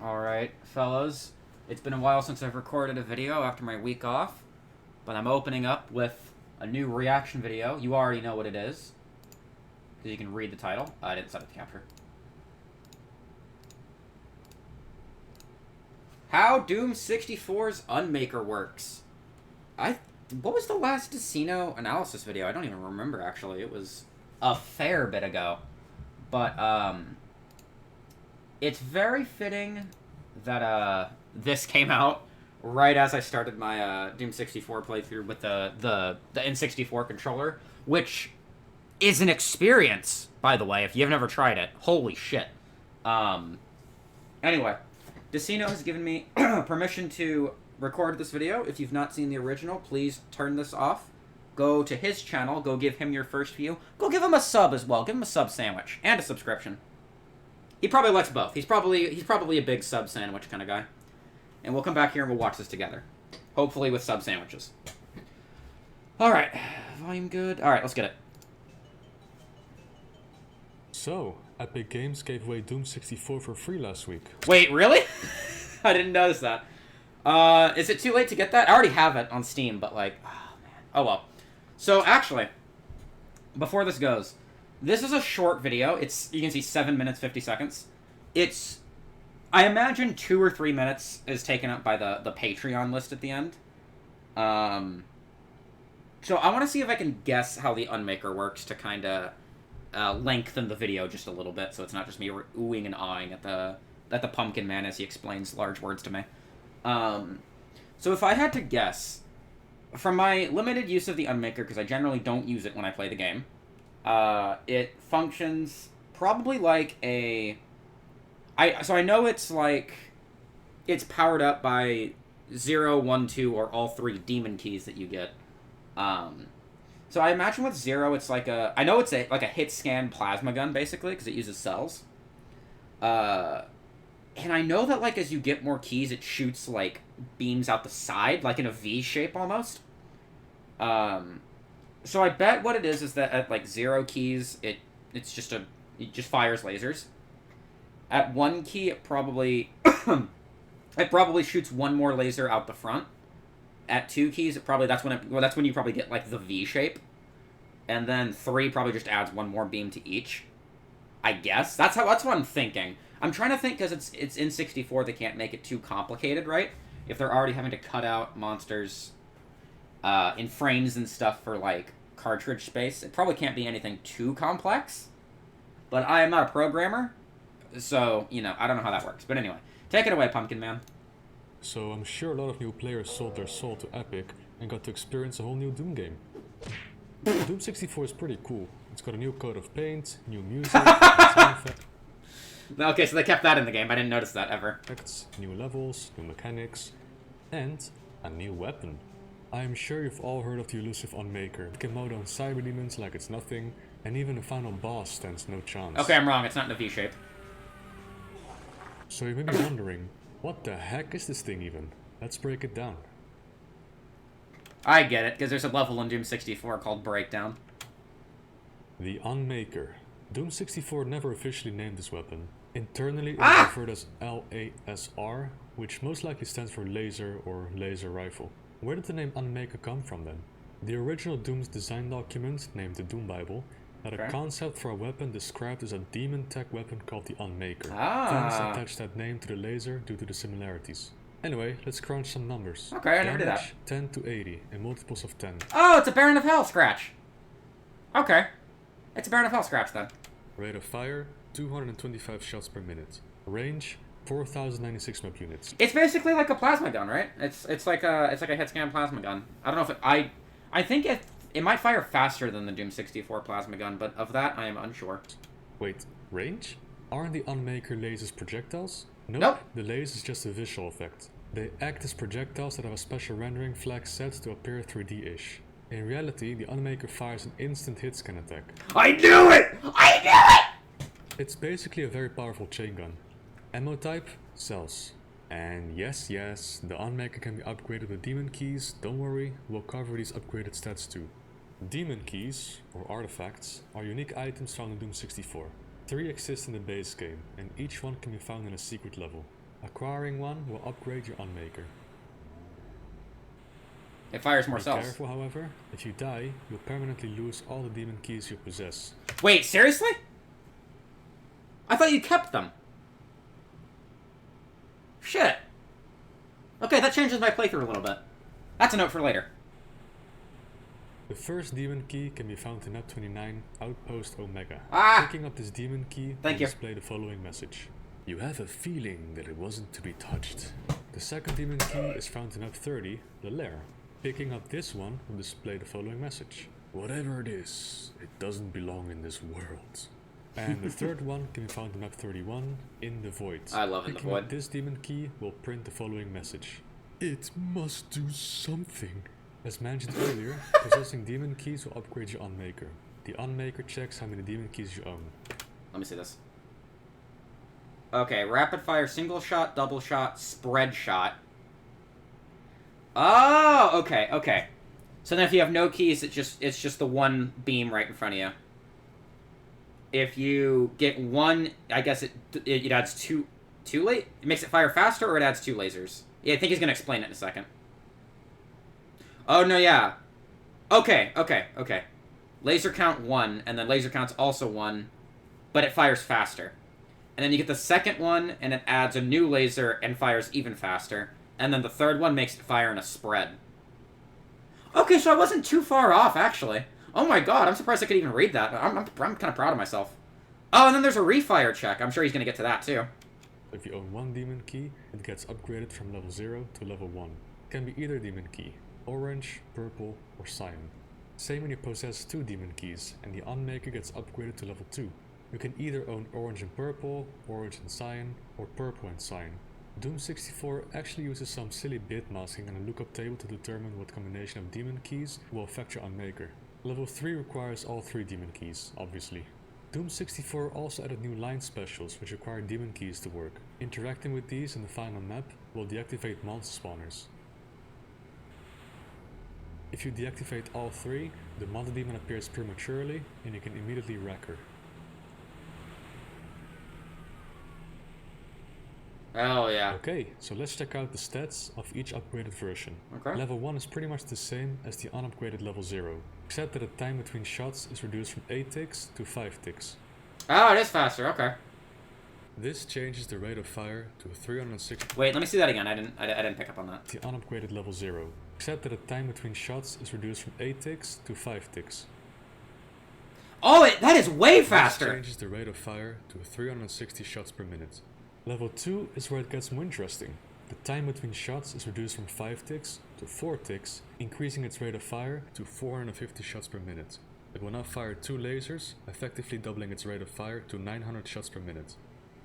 Alright, fellas. It's been a while since I've recorded a video after my week off, but I'm opening up with a new reaction video. You already know what it is, because you can read the title. I didn't set it to capture. How Doom 64's Unmaker works. What was the last decino analysis video? I don't even remember, actually. It was a fair bit ago. But, it's very fitting that, this came out right as I started my, Doom 64 playthrough with the N64 controller, which is an experience, by the way, if you've never tried it. Holy shit. Anyway, Decino has given me permission to record this video. If you've not seen the original, please turn this off. Go to his channel. Go give him your first view. Go give him a sub as well. Give him a sub sandwich and a subscription. He probably likes both. He's probably a big sub sandwich kind of guy. And we'll come back here and we'll watch this together. Hopefully with sub sandwiches. Alright. Volume good. Alright, let's get it. So, Epic Games gave away Doom 64 for free last week. Wait, really? I didn't notice that. Is it too late to get that? I already have it on Steam, but like, oh man. Oh well. So actually, before this goes, this is a short video. You can see 7 minutes, 50 seconds. I imagine 2 or 3 minutes is taken up by the Patreon list at the end. So I want to see if I can guess how the Unmaker works to kind of lengthen the video just a little bit, so it's not just me oohing and awing at the pumpkin man as he explains large words to me. So if I had to guess, from my limited use of the Unmaker, because I generally don't use it when I play the game, it functions probably like so I know it's like, it's powered up by 0, 1, 2, or all 3 demon keys that you get. So I imagine with 0, it's like I know it's like a hit scan plasma gun, basically, because it uses cells. And I know that, like, as you get more keys, it shoots, like, beams out the side, like in a V shape, almost. So I bet what it is that at, like, 0 keys, it just fires lasers. At 1 key, it probably shoots 1 more laser out the front. At 2 keys, that's when you probably get, like, the V shape. And then 3 probably just adds 1 more beam to each. I guess. That's what I'm thinking. I'm trying to think, because it's in 64, they can't make it too complicated, right? If they're already having to cut out monsters in frames and stuff for, like, cartridge space, it probably can't be anything too complex. But I am not a programmer, so, you know, I don't know how that works. But anyway, take it away, Pumpkin Man. So I'm sure a lot of new players sold their soul to Epic and got to experience a whole new Doom game. Doom 64 is pretty cool. It's got a new coat of paint, new music, sound effects. Okay, so they kept that in the game. I didn't notice that ever. New levels, new mechanics, and a new weapon. I am sure you've all heard of the elusive Unmaker. It can mow down cyber demons like it's nothing, and even the final boss stands no chance. Okay, I'm wrong. It's not in a V shape. So you may be wondering, what the heck is this thing even? Let's break it down. I get it, because there's a level in Doom 64 called Breakdown. The Unmaker. Doom 64 never officially named this weapon. Internally, it is referred as LASR, which most likely stands for laser or laser rifle. Where did the name Unmaker come from then? The original Doom's design document, named the Doom Bible, had a concept for a weapon described as a demon tech weapon called the Unmaker. Fans attached that name to the laser due to the similarities. Anyway, let's crunch some numbers. Okay, I never did that. 10 to 80, in multiples of 10. Oh, it's a Baron of Hell scratch. Okay. It's a Baron of Hell scratch, then. Rate of fire, 225 shots per minute. Range, 4096 map units. It's basically like a plasma gun, right? It's like a hit scan plasma gun. I don't know if I think it might fire faster than the Doom 64 plasma gun, but of that I am unsure. Wait, range? Aren't the Unmaker lasers projectiles? Nope. The laser is just a visual effect. They act as projectiles that have a special rendering flag set to appear 3D-ish. In reality, the Unmaker fires an instant hit scan attack. I knew it! I knew it! It's basically a very powerful chain gun. Ammo type? Cells. And yes, the Unmaker can be upgraded with demon keys. Don't worry, we'll cover these upgraded stats too. Demon keys, or artifacts, are unique items found in Doom 64. 3 exist in the base game, and each one can be found in a secret level. Acquiring one will upgrade your Unmaker. It fires more Be cells. careful, however, if you die, you'll permanently lose all the demon keys you possess. Wait, seriously? I thought you kept them. Shit. Okay, that changes my playthrough a little bit. That's a note for later. The first demon key can be found in map 29, Outpost Omega. Picking up this demon key will display the following message. You have a feeling that it wasn't to be touched. The second demon key is found in map 30, the Lair. Picking up this one will display the following message. Whatever it is, it doesn't belong in this world. And the third one can be found in map 31, in the Void. I love in the Picking Void. up this demon key will print the following message. It must do something. As mentioned earlier, possessing demon keys will upgrade your Unmaker. The Unmaker checks how many demon keys you own. Let me see this. Okay, rapid fire, single shot, double shot, spread shot. Oh, okay, okay. So then if you have no keys, it's just the one beam right in front of you. If you get one, I guess it adds two it makes it fire faster, or it adds 2 lasers. Yeah, I think he's gonna explain it in a second. Oh no, yeah. Okay. Laser count 1, and then laser count's also 1, but it fires faster. And then you get the second one, and it adds a new laser and fires even faster. And then the third one makes it fire in a spread. Okay, so I wasn't too far off, actually. Oh my god, I'm surprised I could even read that. I'm kind of proud of myself. Oh, and then there's a refire check. I'm sure he's going to get to that, too. If you own one demon key, it gets upgraded from level 0 to level 1. It can be either demon key, orange, purple, or cyan. Same when you possess 2 demon keys, and the Unmaker gets upgraded to level 2. You can either own orange and purple, orange and cyan, or purple and cyan. Doom64 actually uses some silly bit masking and a lookup table to determine what combination of demon keys will affect your Unmaker. Level 3 requires all 3 demon keys, obviously. Doom64 also added new line specials which require demon keys to work. Interacting with these in the final map will deactivate monster spawners. If you deactivate all 3, the monster demon appears prematurely and you can immediately wreck her. Oh, yeah. Okay, so let's check out the stats of each upgraded version. Okay. Level 1 is pretty much the same as the unupgraded level 0, except that the time between shots is reduced from 8 ticks to 5 ticks. Oh, it is faster, okay. This changes the rate of fire to 360. Wait, let me see that again. I didn't pick up on that. The unupgraded level 0, except that the time between shots is reduced from 8 ticks to 5 ticks. Oh, that is way faster! This changes the rate of fire to 360 shots per minute. Level 2 is where it gets more interesting. The time between shots is reduced from 5 ticks to 4 ticks, increasing its rate of fire to 450 shots per minute. It will now fire 2 lasers, effectively doubling its rate of fire to 900 shots per minute.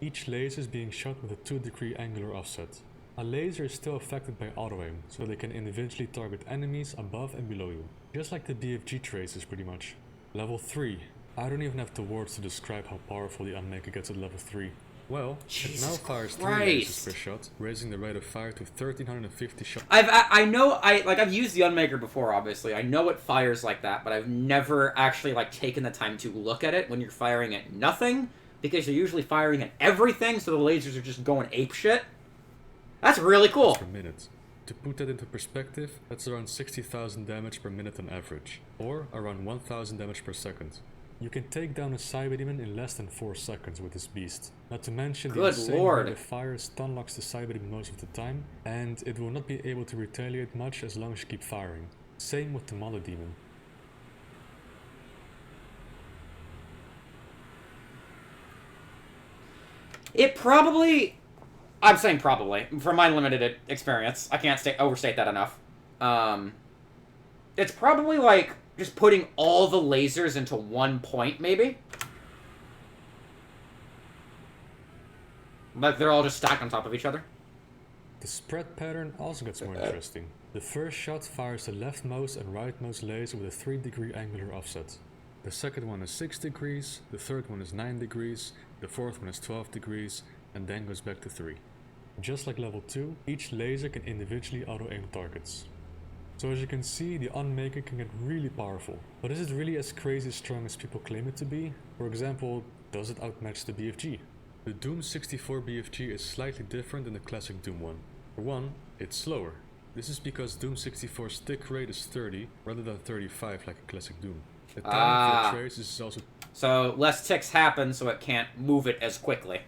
Each laser is being shot with a 2-degree angular offset. A laser is still affected by auto-aim, so they can individually target enemies above and below you. Just like the BFG traces pretty much. Level 3. I don't even have the words to describe how powerful the Unmaker gets at level 3. Well, Jesus it now fires 3 Christ. lasers per shot, raising the rate of fire to 1350 shots. I've used the Unmaker before, obviously. I know it fires like that, but I've never actually, taken the time to look at it when you're firing at nothing, because you're usually firing at everything, so the lasers are just going apeshit. That's really cool. Per minute. To put that into perspective, that's around 60,000 damage per minute on average, or around 1,000 damage per second. You can take down a Cyberdemon in less than 4 seconds with this beast. Not to mention the insane rate of fire stun locks the Cyberdemon most of the time, and it will not be able to retaliate much as long as you keep firing. Same with the Mother Demon. It probably... I'm saying probably, from my limited experience. I can't overstate that enough. It's probably just putting all the lasers into one point, maybe? Like they're all just stacked on top of each other? The spread pattern also gets more interesting. The first shot fires the leftmost and rightmost laser with a 3-degree angular offset. The second one is 6 degrees, the third one is 9 degrees, the fourth one is 12 degrees, and then goes back to 3. Just like level 2, each laser can individually auto-aim targets. So as you can see, the Unmaker can get really powerful. But is it really as crazy strong as people claim it to be? For example, does it outmatch the BFG? The Doom 64 BFG is slightly different than the classic Doom one. For one, it's slower. This is because Doom 64's tick rate is 30 rather than 35 like a classic Doom. The timing for the trace is also so less ticks happen, so it can't move it as quickly.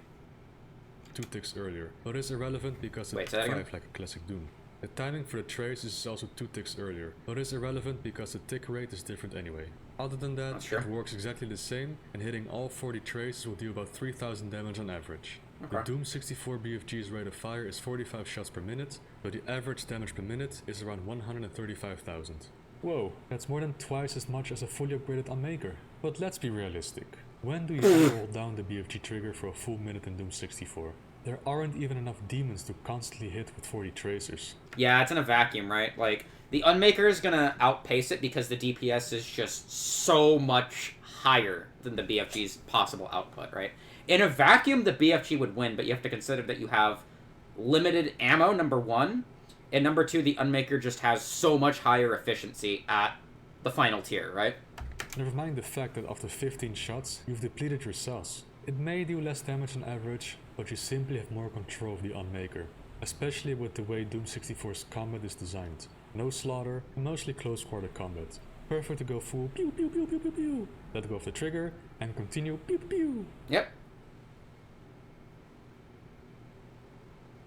2 ticks earlier, but it's irrelevant because it's 5 like a classic Doom. The timing for the trace is also 2 ticks earlier, but is irrelevant because the tick rate is different anyway. Other than that, it works exactly the same, and hitting all 40 traces will deal about 3000 damage on average. The Doom 64 BFG's rate of fire is 45 shots per minute, but the average damage per minute is around 135,000. Whoa, that's more than twice as much as a fully upgraded Unmaker. But let's be realistic. When do you ever hold down the BFG trigger for a full minute in Doom 64? There aren't even enough demons to constantly hit with 40 tracers. Yeah, it's in a vacuum, right? Like, the Unmaker is gonna outpace it because the DPS is just so much higher than the BFG's possible output, right? In a vacuum, the BFG would win, but you have to consider that you have limited ammo, number one, and number two, the Unmaker just has so much higher efficiency at the final tier, right? Never mind the fact that after 15 shots, you've depleted your cells. It may do less damage on average, but you simply have more control of the Unmaker. Especially with the way Doom 64's combat is designed. No slaughter, and mostly close quarter combat. Perfect to go full pew pew pew pew pew pew, let go of the trigger, and continue pew pew pew. Yep.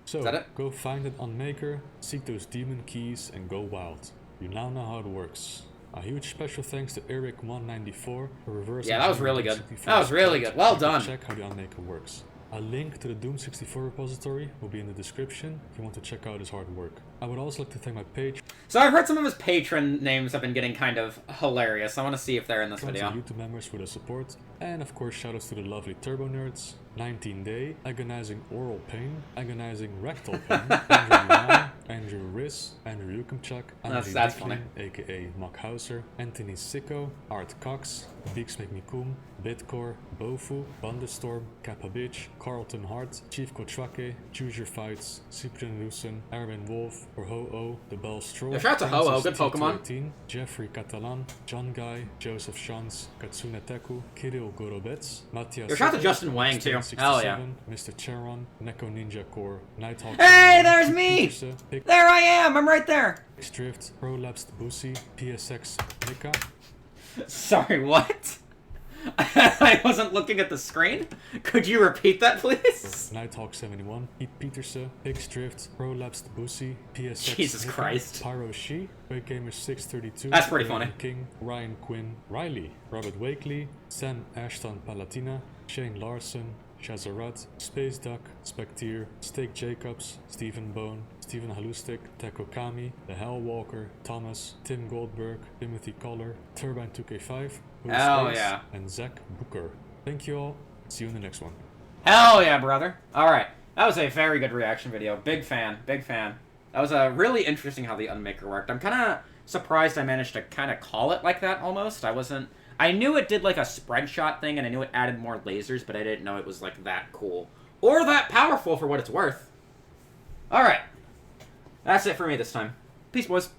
So, go find an Unmaker, seek those demon keys, and go wild. You now know how it works. A huge special thanks to Eric194 for reversing. Yeah, that was really good. That was really good. Well done. Check how the Unmaker works. A link to the Doom 64 repository will be in the description if you want to check out his hard work. I would also like to thank my page. So I've heard some of his patron names have been getting kind of hilarious. I want to see if they're in this video. YouTube members for the support, and of course shoutouts to the lovely Turbo Nerds, 19 Day, Agonizing Oral Pain, Agonizing Rectal Pain, Andrew Young, Andrew Riss, Andrew Yukumchuk, That's funny. aka Mockhauser, Anthony Sicko, Art Cox, Beaks Make Me Coom, Bitcore, Bofu, Bundestorm, Kappa Bitch, Carlton Hart, Chief Kochwake, Choose Your Fights, Cyprian Lucen, Erwin Wolf, or Ho-Oh, The Bell Stroll, Yeah, shout out to Ho-Oh, good Pokemon. Jeffrey Catalan, John Guy, Joseph Shans, Katsune Teku, Kirill Gorobets, Matthias. Shout out to Justin Wang too. Hell yeah. Mr. Charon, Neko Ninja Core, Nighthawk. Hey, there's me! There I am! I'm right there! Drift, Prolapsed Bussy, PSX Nika. Sorry, what? I wasn't looking at the screen. Could you repeat that, please? Nighthawk 71, Pete Peterson, Higgs Drift, Prolapsed Bussy, PSX Jesus Nika, Christ. Pyro Shi, Gamer 632, That's pretty funny. King, Ryan Quinn, Riley, Robert Wakely, Sam Ashton Palatina, Shane Larson, Shazarat, Space Duck, Spectier, Steak Jacobs, Stephen Bone, Stephen Halustik, Teko Kami, The Hellwalker, Thomas, Tim Goldberg, Timothy Collar, Turbine 2K5, Hell yeah. and Zach Booker. Thank you all. See you in the next one. Hell yeah, brother. Alright. That was a very good reaction video. Big fan. Big fan. That was really interesting how the Unmaker worked. I'm kind of surprised I managed to kind of call it like that almost. I knew it did like a spread shot thing, and I knew it added more lasers, but I didn't know it was like that cool. Or that powerful for what it's worth. Alright. That's it for me this time. Peace, boys.